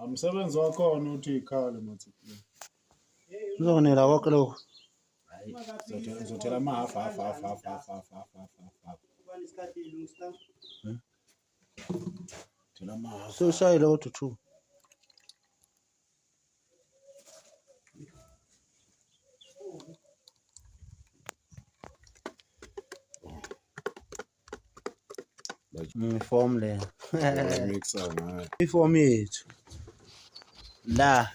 Umsebenzi wakhona uthi ikhale mathi. Uzonela konke lokho. Hayi, ngizothela amahafu. Thela amahafu. Sewushayile kodwa two. Form le. Mixa ngayo. Iform yethu. La.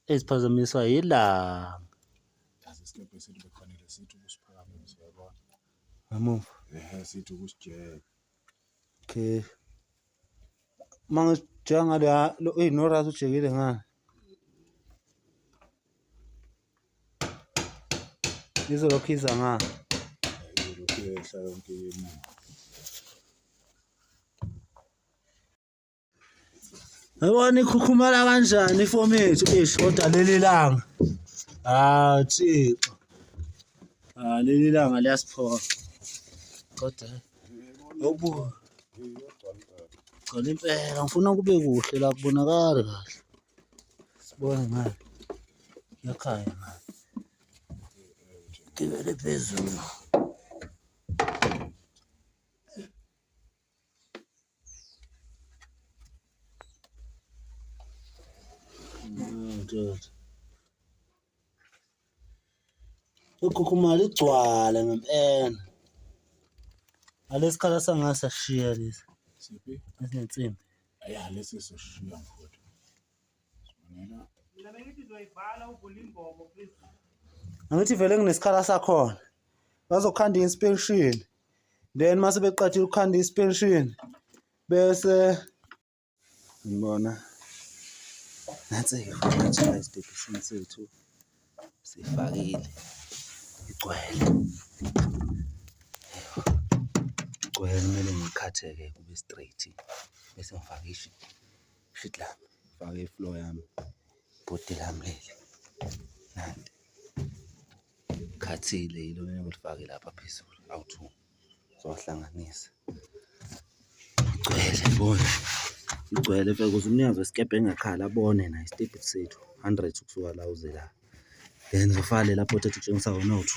Esiphazamiswa yilanga. Yazi isikebhe sethu bekufanele sithi ukusiphakamise yabona. Ngamuva. Sithi ukusijeka. Okay. Mangijanga lo norazo ujekile ngani? Izolokhiza ngani? Izolokhiza yonke imini. Yabona ikhukhumala kanjani ifomu yethu kodwa leli langa. Thixo. Leli langa liyasiphoqa. Kodwa yobu. Cha impela ngifuna kube kuhle la kubonakala kahle. Sibone ngani. Yakhaya ngani. Ngibele phezulu. Ukhukhumala igcwala ngempela. Alesikhala sangasa shiya lesi. Siphi? Esinensimbi. Aya lesi soshiya mfowethu. Sibonela. Mina bengithi uzoyivala uvule imbobo please. Angithi vele kunesikhala sakhona. Bazokhanda inspection. Then mase beqathile ukukhanda inspection bese ngibona nansi futhi isitephini sethu sifakile igcwele. Igcwele kumele ngikhatheke kube straight bese ngifaka sheet lami, ngifake ifloor yami, body lami leli. Nandi. Khathile yilo mina ngilifake lapha phezulu awu2 sohlanganisa. Igcwele bona. Igcwele mfethu ukuze umnyango wesikebhe engakhala abone na isitephini sethu 100 ukusuka la uze la. Then ngifale lapho ethi utshengisa wona u2.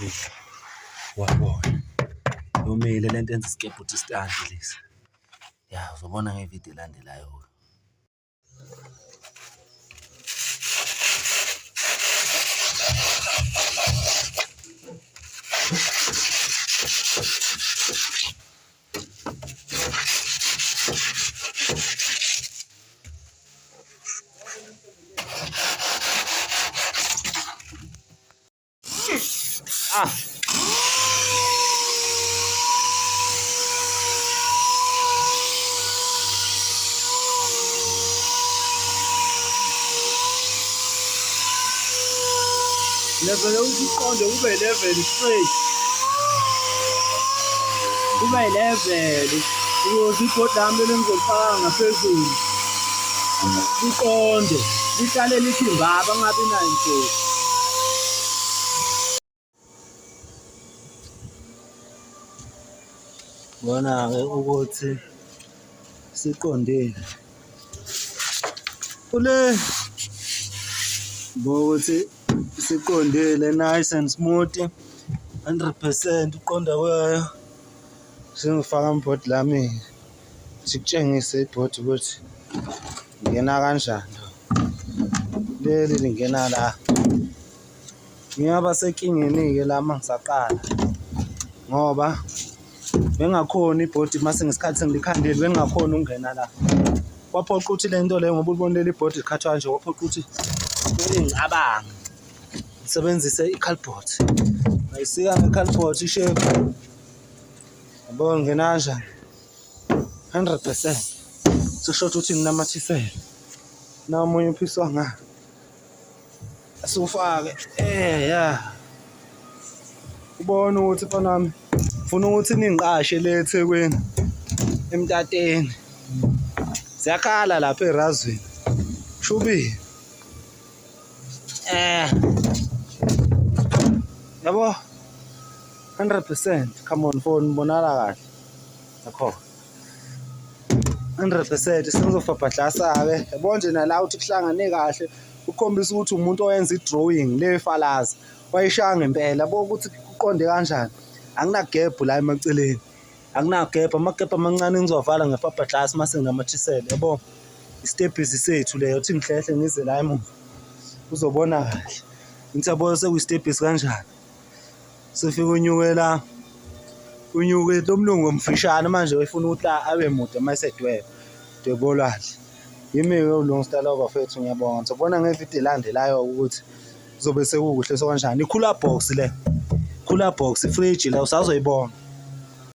Wabona. Yomile lento enza isikebhe uthi stand lesi. Ya uzobona ngevideo elandelayo. Level usiqonde kube level straight. Kube level ukuze ibhodi lami lengizolifaka ngaphezulu. Iqonde, lihlale lithi ngaba ngabi nayo inhlobo. Bona ke ukuthi siqondile. Ule bokuthi siqondile nice and smooth 100% uqonda kwayo. Sengifaka ibhodi lami sikutshengise ibhodi ukuthi ngena kanjani. Leli lingena la. Ngiyaba senkingeni ke la mangisaqala. Ngoba bengakhona ibhodi mase ngesikhathi sengilikhandile bengakhona ukungena la. Waphoqa ukuthi lento le ngoba ulibone leli bhodi likhathwa nje waphoqa ukuthi ngicabanga ngisebenzise i-cardboard. Ngayisika nge-cardboard ishape. Yabona ngena kanjani 100%. Seshothi ukuthi nginamathisele. Na umunye uphiswa nga. Asufake ya. Ubona ukuthi mfana wami ufuna ukuthi ningiqashe le eThekwini eMtateni. Siyakhala lapha eRazweni. Shubi. Yabo. 100%. Come on phone bonala kahle. Yakho. 100% sengizofabhadlasa-ke yabo nje nala uthi kuhlangane kahle ukukhombisa ukuthi umuntu oyenza i-drawing lefalaza wayishaya ngempela yabo ukuthi kuqonde kanjani akunagebhu la emaceleni akunagebhu amagebhu amancane engizovala ngefabhadlasa mase nginamathisele yabo istebhisi sethu leyo uthi ngihlehle ngize la emuva uzobona kahle ngithi yabo sekuyistebhisi kanjani sifika unyuke la unyuke lo mlungu omfishane manje uyifuna ukuthi abe mude mayisedwebe dwebolwahle yimi-ke ulungista lo bafethu ngiyabonga ngizobona ngevidiyo elandelayo ukuthi kuzobe sekukuhle so kanjani i-cooler box le cooler box ifridge la usazoyibona